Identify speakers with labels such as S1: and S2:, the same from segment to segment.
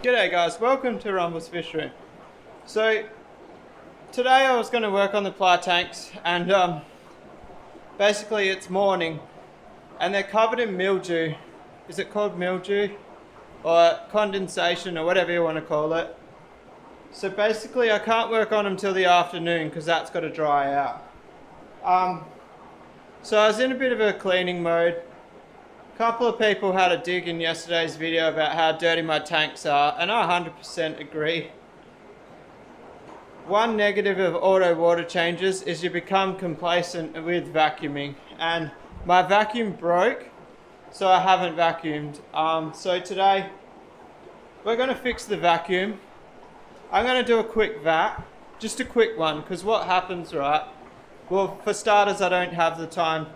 S1: G'day guys, welcome to Rumble's Fish Room. So today I was going to work on the ply tanks and basically it's morning and they're covered in mildew. Is it called mildew? Or condensation or whatever you want to call it. So basically I can't work on them till the afternoon because that's got to dry out. So I was in a bit of a cleaning mode. A couple of people had a dig in yesterday's video about how dirty my tanks are, and I 100% agree. One negative of auto water changes is you become complacent with vacuuming, and my vacuum broke, so I haven't vacuumed. So today we're going to fix the vacuum. I'm going to do a quick vac, just a quick one, because what happens, right? Well, for starters, I don't have the time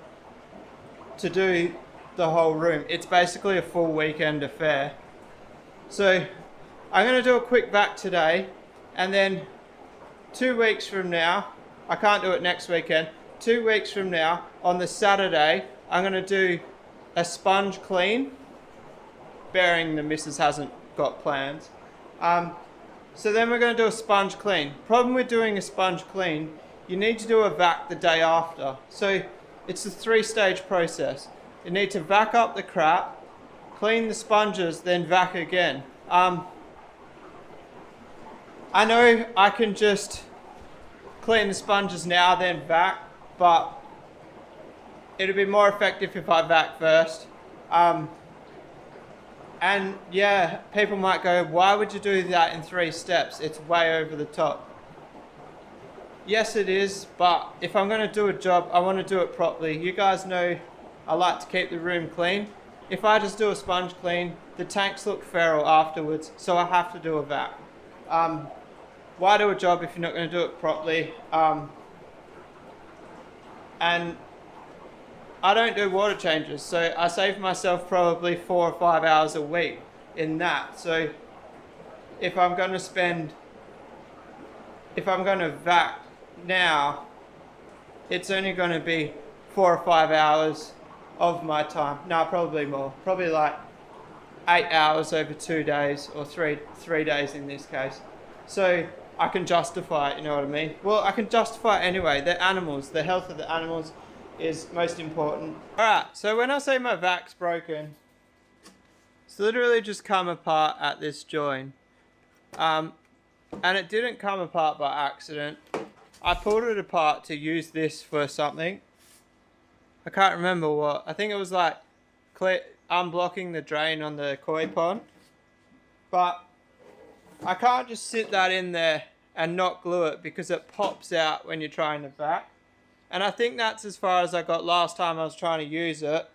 S1: to do the whole room. It's basically a full weekend affair. So I'm going to do a quick vac today, and then 2 weeks from now, I can't do it next weekend, 2 weeks from now, on the Saturday, I'm going to do a sponge clean, bearing the missus hasn't got plans. So then we're going to do a sponge clean. Problem with doing a sponge clean, you need to do a vac the day after. So it's a 3-stage process. You need to vac up the crap, clean the sponges, then vac again. I know I can just clean the sponges now, then vac, but it'll be more effective if I vac first. And yeah, people might go, why would you do that in 3 steps? It's way over the top. Yes, it is, but if I'm going to do a job, I want to do it properly. You guys know I like to keep the room clean. If I just do a sponge clean, the tanks look feral afterwards, so I have to do a vac. Why do a job if you're not going to do it properly? And I don't do water changes, so I save myself probably 4 or 5 hours a week in that. So if I'm going to vac now, it's only going to be 4 or 5 hours of my time. No, probably more. Probably like 8 hours over 2 days, or three days in this case. So I can justify it, you know what I mean? Well, I can justify it anyway. They're animals. The health of the animals is most important. Alright, so when I say my vac's broken, it's literally just come apart at this joint. And it didn't come apart by accident. I pulled it apart to use this for something. I can't remember what. I think it was like unblocking the drain on the koi pond. But I can't just sit that in there and not glue it because it pops out when you're trying to vac. And I think that's as far as I got last time I was trying to use it.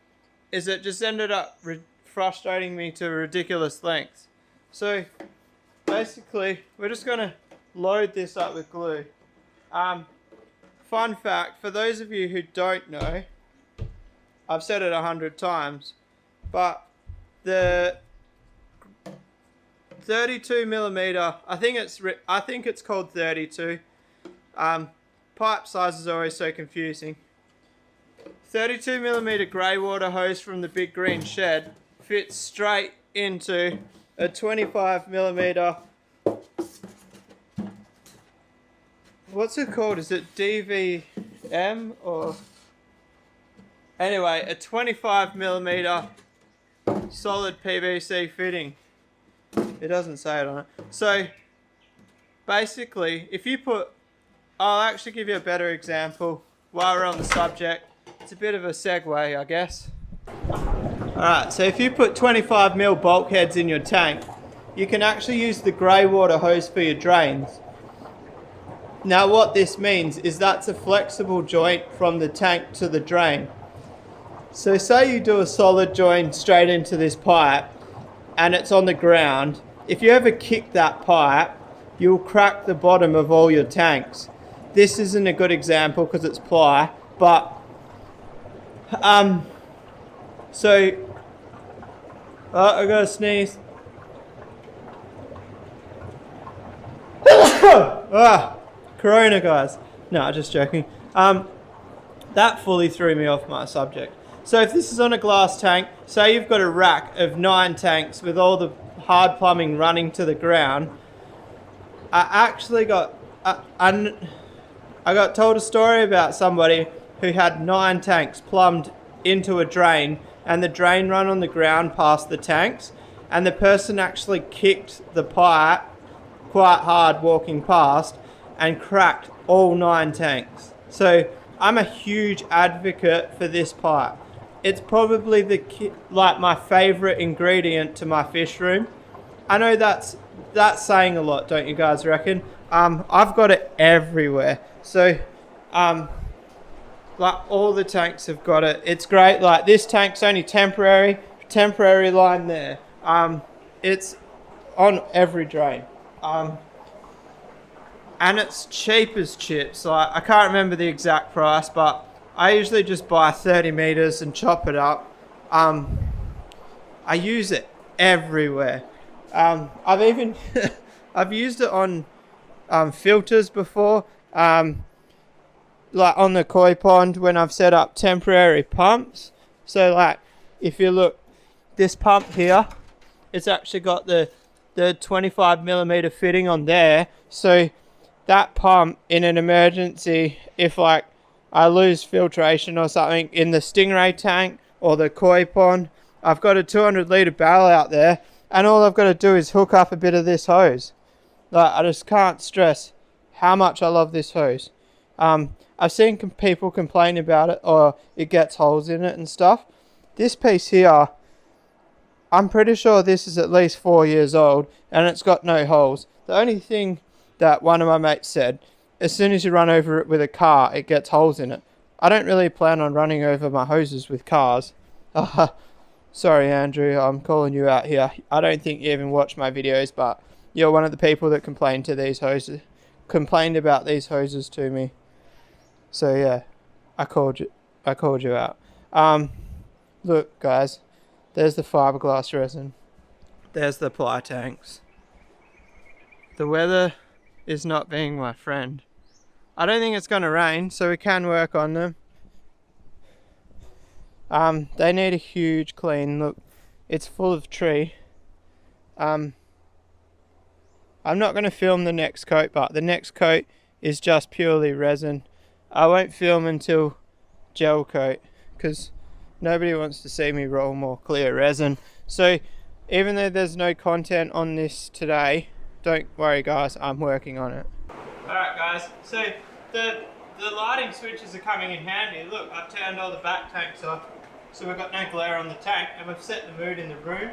S1: Is it just ended up frustrating me to ridiculous lengths. So basically we're just going to load this up with glue. Fun fact, for those of you who don't know, I've said it 100 times, but the 32 millimeter, I think it's called 32. Pipe size is always so confusing. 32 millimeter grey water hose from the big green shed fits straight into a 25 millimeter. What's it called? Is it DVM or? Anyway, a 25 millimeter solid PVC fitting. It doesn't say it on it. So basically, if you put, I'll actually give you a better example while we're on the subject. It's a bit of a segue, I guess. Alright, so if you put 25 mil bulkheads in your tank, you can actually use the grey water hose for your drains. Now what this means is that's a flexible joint from the tank to the drain. So say you do a solid joint straight into this pipe and it's on the ground. If you ever kick that pipe, you'll crack the bottom of all your tanks. This isn't a good example because it's ply, but I gotta sneeze. Corona, guys. No, just joking. That fully threw me off my subject. So if this is on a glass tank, say you've got a rack of 9 tanks with all the hard plumbing running to the ground, I got told a story about somebody who had 9 tanks plumbed into a drain, and the drain run on the ground past the tanks, and the person actually kicked the pipe quite hard walking past and cracked all 9 tanks. So I'm a huge advocate for this pipe. It's probably like my favorite ingredient to my fish room. I know that's saying a lot, don't you guys reckon? I've got it everywhere. So like all the tanks have got it. It's great. Like this tank's only temporary line there. It's on every drain. And it's cheap as chips. Like I can't remember the exact price, but I usually just buy 30 meters and chop it up. I use it everywhere. I've even I've used it on filters before. Like on the koi pond when I've set up temporary pumps. So like if you look, this pump here, it's actually got the 25 millimeter fitting on there. So that pump in an emergency, if like I lose filtration or something in the stingray tank or the koi pond, I've got a 200 litre barrel out there, and all I've got to do is hook up a bit of this hose. Like I just can't stress how much I love this hose. I've seen people complain about it, or it gets holes in it and stuff. This piece here, I'm pretty sure this is at least 4 years old, and it's got no holes. The only thing that one of my mates said, as soon as you run over it with a car, it gets holes in it. I don't really plan on running over my hoses with cars. Sorry Andrew, I'm calling you out here. I don't think you even watch my videos, but you're one of the people that complained about these hoses to me. So yeah, I called you out. Look guys, there's the fiberglass resin. There's the ply tanks. The weather is not being my friend. I don't think it's going to rain, so we can work on them. They need a huge clean. Look, it's full of tree. I'm not going to film the next coat, but the next coat is just purely resin. I won't film until gel coat, because nobody wants to see me roll more clear resin. So even though there's no content on this today, don't worry guys, I'm working on it. Alright guys, so the lighting switches are coming in handy. Look, I've turned all the back tanks off, so we've got no glare on the tank, and we've set the mood in the room.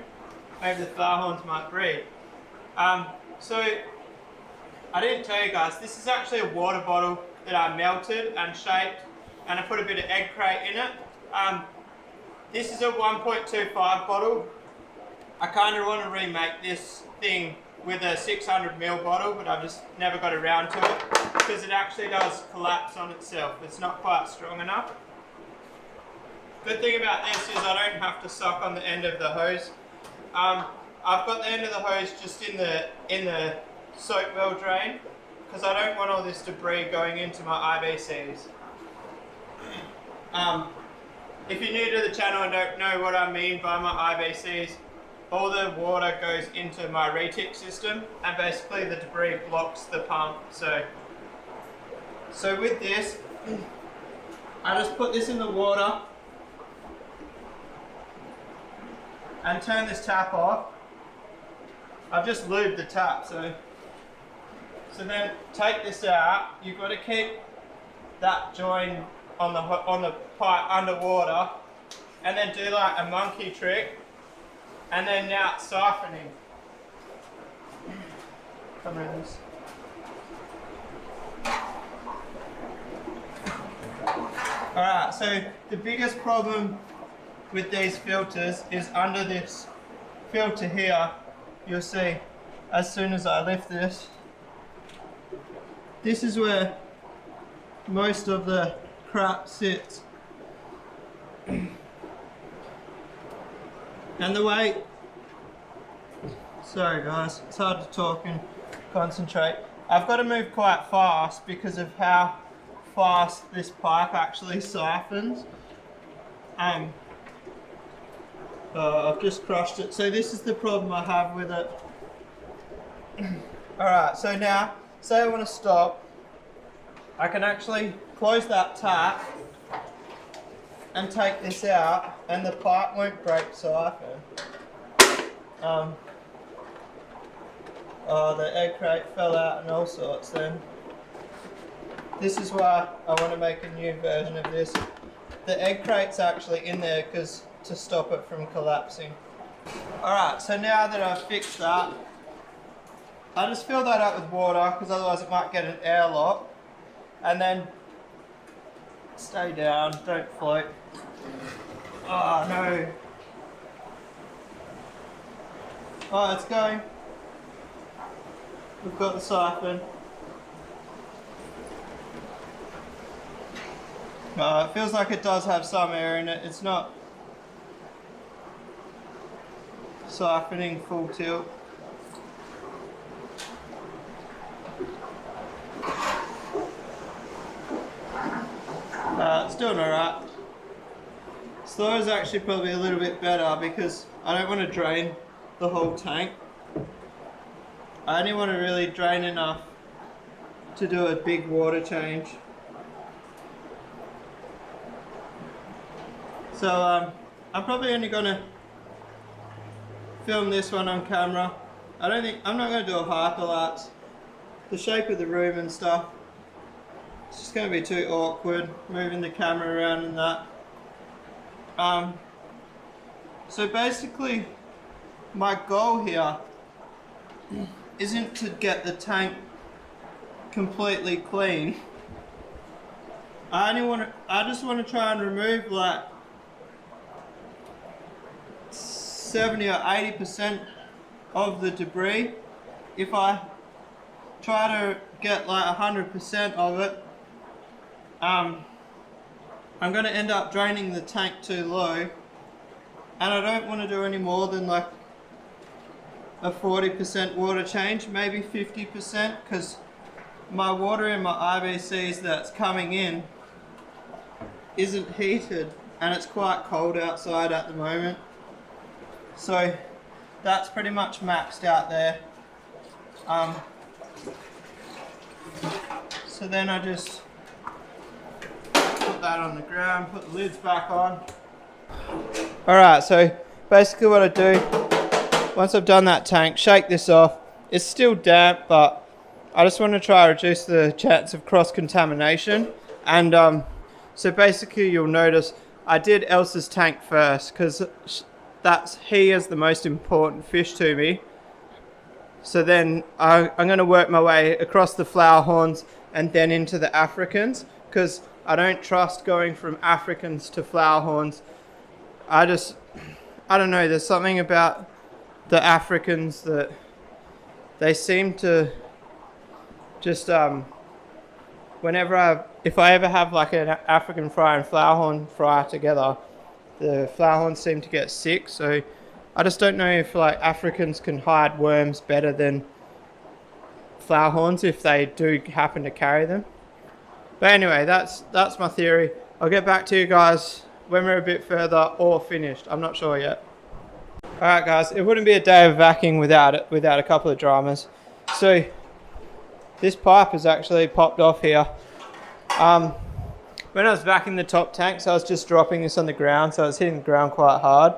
S1: Maybe the flower horns might breed. So I didn't tell you guys, this is actually a water bottle that I melted and shaped, and I put a bit of egg crate in it. This is a 1.25 bottle. I kind of want to remake this thing with a 600ml bottle, but I've just never got around to it because it actually does collapse on itself. It's not quite strong enough. Good thing about this is I don't have to suck on the end of the hose. I've got the end of the hose just in the soap well drain, because I don't want all this debris going into my IBCs. If you're new to the channel and don't know what I mean by my IBCs, all the water goes into my retic system, and basically the debris blocks the pump. So with this, I just put this in the water and turn this tap off. I've just lubed the tap, so then take this out. You've got to keep that join on the pipe underwater, and then do like a monkey trick, and then now it's siphoning. Come around this. Alright, so the biggest problem with these filters is under this filter here. You'll see, as soon as I lift this, this is where most of the crap sits. And the way, sorry guys, it's hard to talk and concentrate. I've got to move quite fast because of how fast this pipe actually siphons. I've just crushed it. So this is the problem I have with it. Alright, so now, say I want to stop, I can actually close that tap and take this out, and the pipe won't break siphon. Oh, the egg crate fell out and all sorts then. This is why I want to make a new version of this. The egg crate's actually in there because to stop it from collapsing. Alright, so now that I've fixed that, I just fill that up with water because otherwise it might get an airlock. And then stay down, don't float. Oh no. Oh, it's going. We've got the siphon. It feels like it does have some air in it. It's not siphoning full tilt. It's doing alright. Slow is actually probably a little bit better because I don't want to drain the whole tank. I only want to really drain enough to do a big water change. So I'm probably only going to film this one on camera. I'm not going to do a hyperlapse. The shape of the room and stuff, it's just going to be too awkward moving the camera around and that. So basically my goal here isn't to get the tank completely clean. I just want to try and remove like 70 or 80% of the debris. If I try to get like 100% of it, I'm going to end up draining the tank too low, and I don't want to do any more than like a 40% water change, maybe 50%, because my water in my IBCs that's coming in isn't heated and it's quite cold outside at the moment. So that's pretty much maxed out there. So then I just put that on the ground, put the lids back on. Alright, so basically what I do, once I've done that tank, shake this off. It's still damp, but I just want to try to reduce the chance of cross-contamination. And so basically you'll notice I did Elsa's tank first because he is the most important fish to me. So then I'm going to work my way across the flower horns and then into the Africans, because I don't trust going from Africans to flower horns. I don't know, there's something about the Africans that they seem to just, if I ever have like an African fry and flower horn fry together, the flower horns seem to get sick. So I just don't know if like Africans can hide worms better than flower horns if they do happen to carry them. But anyway, that's my theory. I'll get back to you guys when we're a bit further or finished. I'm not sure yet. Alright guys, it wouldn't be a day of vacuuming without a couple of dramas. So this pipe has actually popped off here. When I was vacuuming the top tanks, I was just dropping this on the ground, so I was hitting the ground quite hard.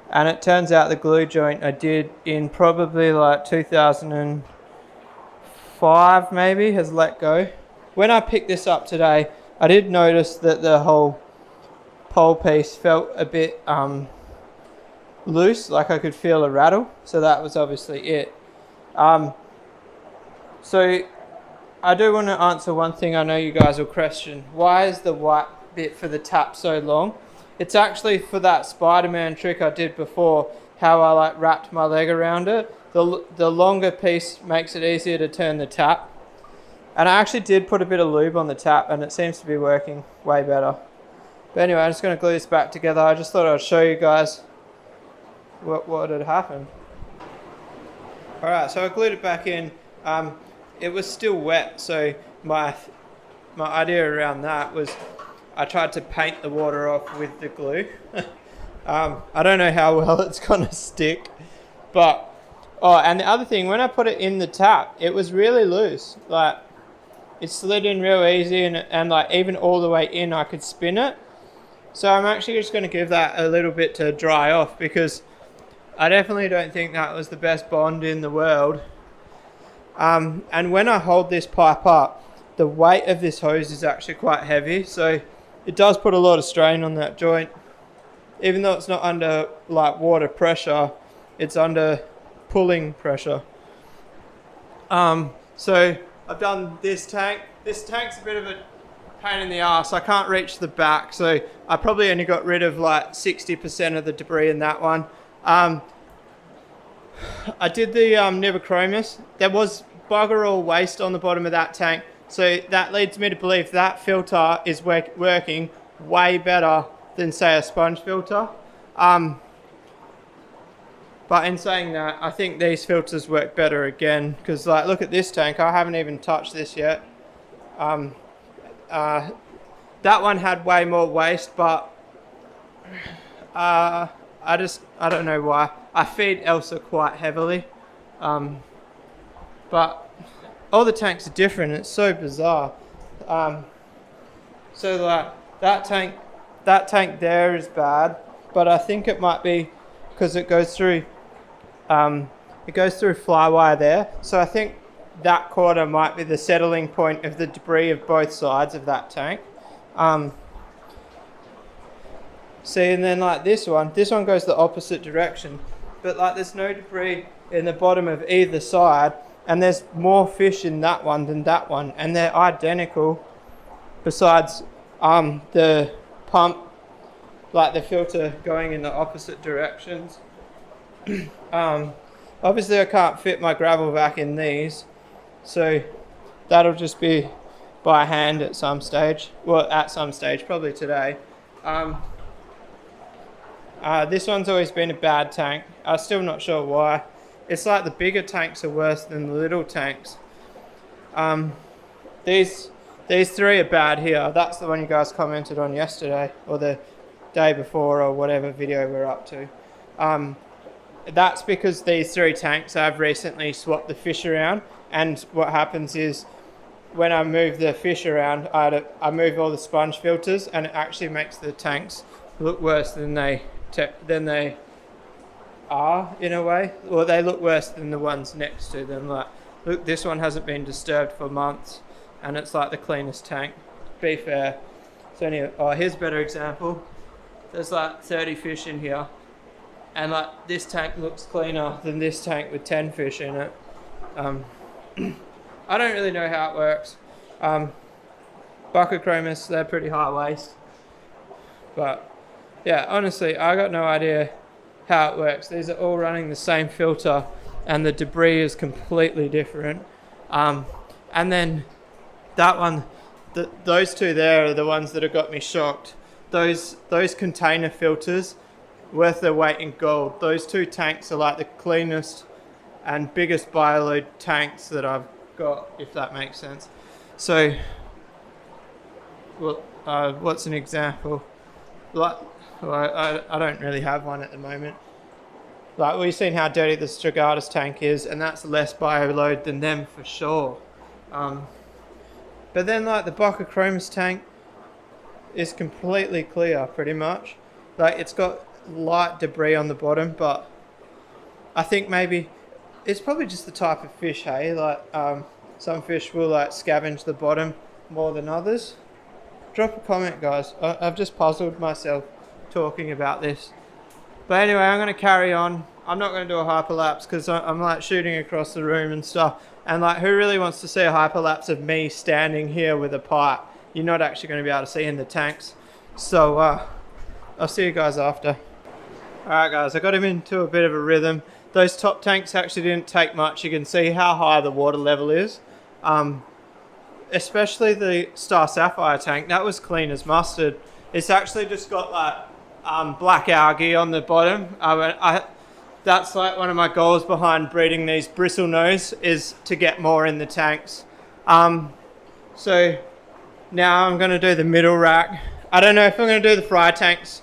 S1: And it turns out the glue joint I did in probably like 2005 maybe has let go. When I picked this up today, I did notice that the whole pole piece felt a bit loose, like I could feel a rattle. So that was obviously it. So I do want to answer one thing I know you guys will question. Why is the white bit for the tap so long? It's actually for that Spider-Man trick I did before, how I like wrapped my leg around it. The longer piece makes it easier to turn the tap. And I actually did put a bit of lube on the tap and it seems to be working way better. But anyway, I'm just going to glue this back together. I just thought I'd show you guys what had happened. Alright, so I glued it back in. It was still wet, so my idea around that was I tried to paint the water off with the glue. I don't know how well it's gonna stick, but oh, and the other thing, when I put it in the tap, it was really loose. Like it slid in real easy, and like even all the way in, I could spin it. So I'm actually just going to give that a little bit to dry off, because I definitely don't think that was the best bond in the world. And when I hold this pipe up, the weight of this hose is actually quite heavy, so it does put a lot of strain on that joint. Even though it's not under like water pressure, it's under pulling pressure. So I've done this tank. This tank's a bit of a pain in the ass. I can't reach the back, so I probably only got rid of like 60% of the debris in that one. I did the Nivochromis. There was bugger all waste on the bottom of that tank, so that leads me to believe that filter is working way better than say a sponge filter. But in saying that, I think these filters work better again, because like look at this tank, I haven't even touched this yet. That one had way more waste, but I don't know why. I feed Elsa quite heavily, but all the tanks are different. It's so bizarre. So like that tank there is bad, but I think it might be because it goes through fly wire there. So I think that quarter might be the settling point of the debris of both sides of that tank. See, and then like this one goes the opposite direction, but like there's no debris in the bottom of either side, and there's more fish in that one than that one, and they're identical, besides the pump, like the filter going in the opposite directions. Obviously I can't fit my gravel vac in these, so that'll just be by hand at some stage. Well, at some stage, probably today. This one's always been a bad tank. I'm still not sure why. It's like the bigger tanks are worse than the little tanks. These three are bad here. That's the one you guys commented on yesterday, or the day before, or whatever video we're up to. That's because these three tanks, I've recently swapped the fish around, and what happens is when I move the fish around, I move all the sponge filters, and it actually makes the tanks look worse than they are, in a way. Or they look worse than the ones next to them. Like, look, this one hasn't been disturbed for months, and it's like the cleanest tank, to be fair. So anyway, here's a better example. There's like 30 fish in here, and like this tank looks cleaner than this tank with 10 fish in it. I don't really know how it works. Buccochromis, they're pretty high waste, but yeah, honestly, I got no idea how it works. These are all running the same filter, and the debris is completely different. And then that one, those two there are the ones that have got me shocked. Those container filters, worth their weight in gold. Those two tanks are like the cleanest and biggest bioload tanks that I've got, if that makes sense. So, well, what's an example? Like, well, I don't really have one at the moment. Like, we've seen how dirty the Stragatus tank is, and that's less bioload than them for sure. But then like the Buccochromis tank is completely clear, pretty much. Like, it's got light debris on the bottom, but I think maybe it's probably just the type of fish, hey? Like, some fish will like scavenge the bottom more than others. Drop a comment, guys. I've just puzzled myself talking about this. But anyway, I'm going to carry on. I'm not going to do a hyperlapse because I'm like shooting across the room and stuff. And like, who really wants to see a hyperlapse of me standing here with a pipe? You're not actually going to be able to see in the tanks. So I'll see you guys after. Alright guys, I got him into a bit of a rhythm. Those top tanks actually didn't take much. You can see how high the water level is. Especially the Star Sapphire tank, that was clean as mustard. It's actually just got like black algae on the bottom. That's like one of my goals behind breeding these bristlenose, is to get more in the tanks. So now I'm going to do the middle rack. I don't know if I'm going to do the fry tanks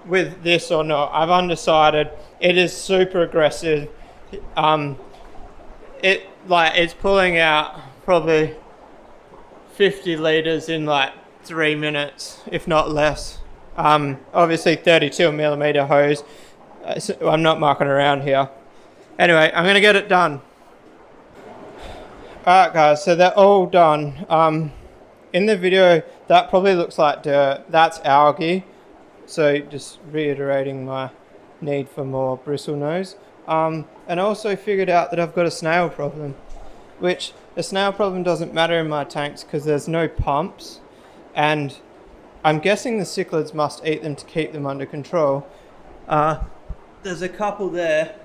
S1: with this or not. I've undecided. It is super aggressive. It's pulling out probably 50 litres in like 3 minutes, if not less. Obviously 32mm hose. So I'm not mucking around here. Anyway, I'm gonna get it done. Alright guys, so they're all done. In the video, that probably looks like dirt. That's algae. So just reiterating my need for more bristle nose. And I also figured out that I've got a snail problem, which a snail problem doesn't matter in my tanks because there's no pumps, and I'm guessing the cichlids must eat them to keep them under control. There's a couple there,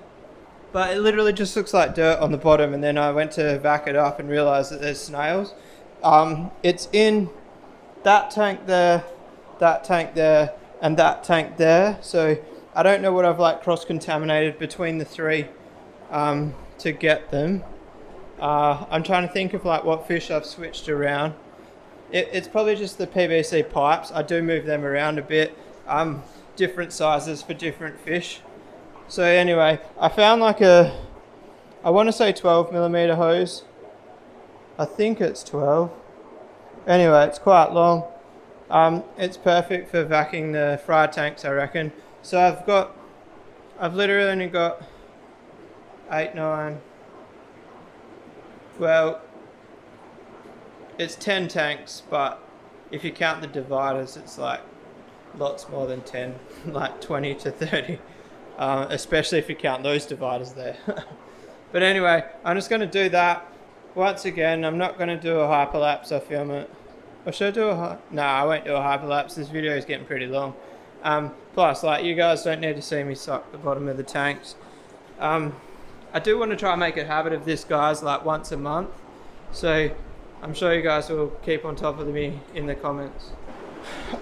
S1: but it literally just looks like dirt on the bottom, and then I went to vac it up and realized that there's snails. It's in that tank there, and that tank there, so I don't know what I've like cross-contaminated between the three to get them. I'm trying to think of like what fish I've switched around. It's probably just the PVC pipes. I do move them around a bit, different sizes for different fish. So anyway, I found like I want to say 12mm hose. I think it's 12. Anyway, it's quite long. It's perfect for vacuuming the fry tanks, I reckon. So I've literally only got 8, 9. Well, it's 10 tanks, but if you count the dividers, it's like lots more than 10, like 20 to 30. Especially if you count those dividers there. But anyway, I'm just going to do that. Once again, I'm not going to do a hyperlapse. I film it. Or should I do a no, I won't do a hyperlapse. This video is getting pretty long. Plus, like, you guys don't need to see me suck the bottom of the tanks. I do want to try and make a habit of this, guys, like once a month. So I'm sure you guys will keep on top of me in the comments.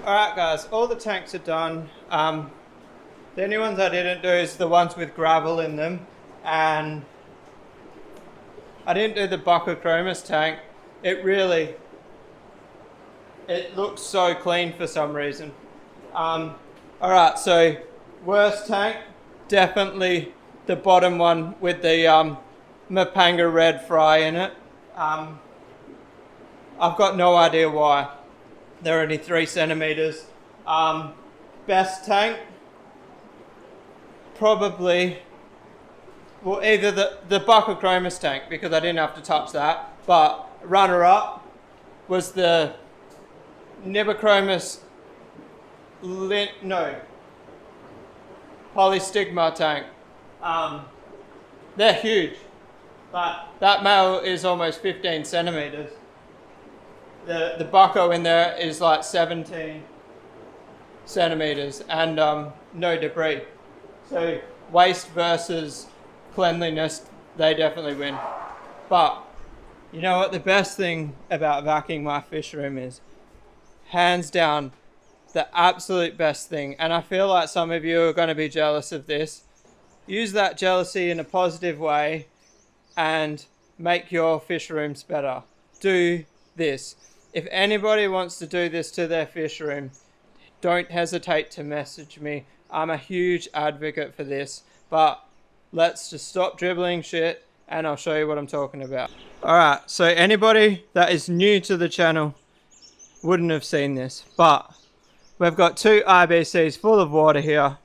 S1: Alright guys, all the tanks are done. The only ones I didn't do is the ones with gravel in them, and I didn't do the Buccochromis tank. It looks so clean for some reason. Alright, so worst tank, definitely the bottom one with the Mapanga red fry in it. I've got no idea why. They're only 3 centimeters. Best tank, probably, well, either the Buccochromis tank, because I didn't have to touch that, but runner up was the Nibochromis polystigma tank. They're huge, but that male is almost 15 centimeters. The bucco in there is like 17 centimeters and no debris. So waste versus cleanliness, they definitely win. But you know what the best thing about vacuuming my fish room is? Hands down, the absolute best thing, and I feel like some of you are going to be jealous of this. Use that jealousy in a positive way and make your fish rooms better. Do this. If anybody wants to do this to their fish room, don't hesitate to message me. I'm a huge advocate for this, but let's just stop dribbling shit and I'll show you what I'm talking about. Alright, so anybody that is new to the channel wouldn't have seen this, but we've got 2 IBCs full of water here.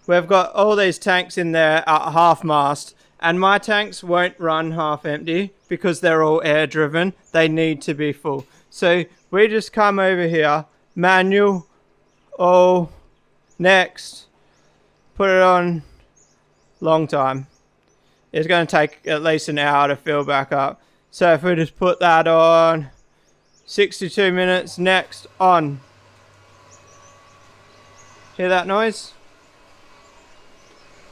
S1: We've got all these tanks in there at half mast, and my tanks won't run half empty because they're all air driven. They need to be full. So we just come over here, manual, all, next, put it on, long time. It's going to take at least an hour to fill back up. So if we just put that on, 62 minutes, next, on. Hear that noise?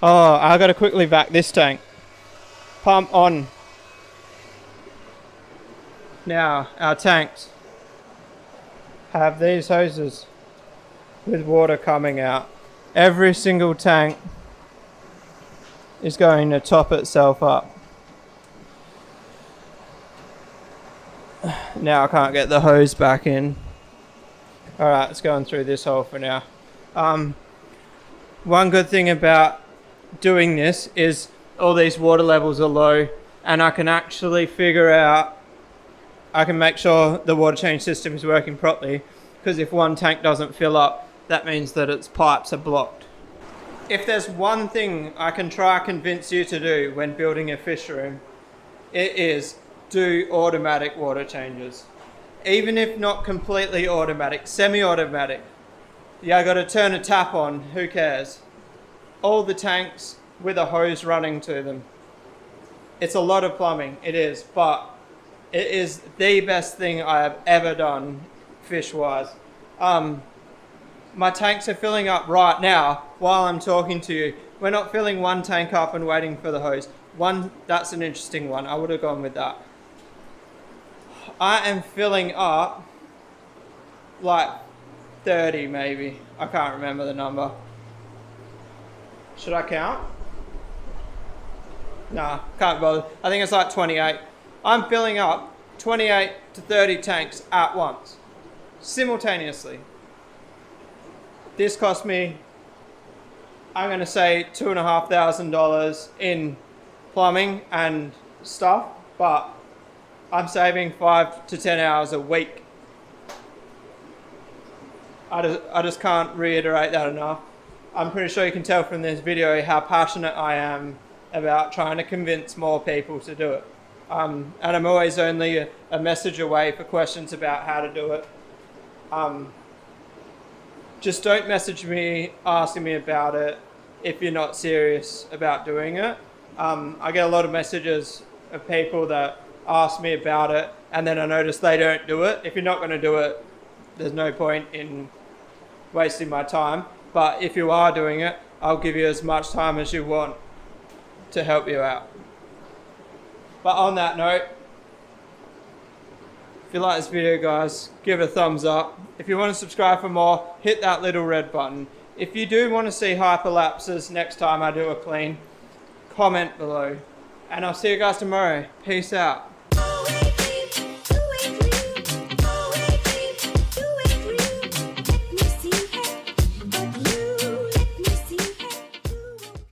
S1: Oh, I gotta quickly vac this tank. Pump on. Now, our tanks have these hoses with water coming out. Every single tank is going to top itself up. Now I can't get the hose back in. Alright, it's going through this hole for now. One good thing about doing this is all these water levels are low, and I can actually figure out, I can make sure the water change system is working properly, because if one tank doesn't fill up, that means that its pipes are blocked. If there's one thing I can try to convince you to do when building a fish room, it is do automatic water changes. Even if not completely automatic, semi-automatic. Yeah, I got to turn a tap on, who cares? All the tanks with a hose running to them. It's a lot of plumbing, it is, but it is the best thing I have ever done fish-wise. My tanks are filling up right now while I'm talking to you. We're not filling one tank up and waiting for the hose. That's an interesting one. I would have gone with that. I am filling up like 30 maybe. I can't remember the number. Should I count? Nah, can't bother. I think it's like 28. I'm filling up 28 to 30 tanks at once, simultaneously. This cost me, I'm going to say $2,500 in plumbing and stuff, but I'm saving 5 to 10 hours a week. I just can't reiterate that enough. I'm pretty sure you can tell from this video how passionate I am about trying to convince more people to do it. And I'm always only a message away for questions about how to do it. Just don't message me asking me about it if you're not serious about doing it. I get a lot of messages of people that ask me about it and then I notice they don't do it. If you're not going to do it, there's no point in wasting my time. But if you are doing it, I'll give you as much time as you want to help you out. But on that note, if you like this video, guys, give it a thumbs up. If you want to subscribe for more, hit that little red button. If you do want to see hyperlapses next time I do a clean, comment below. And I'll see you guys tomorrow. Peace out.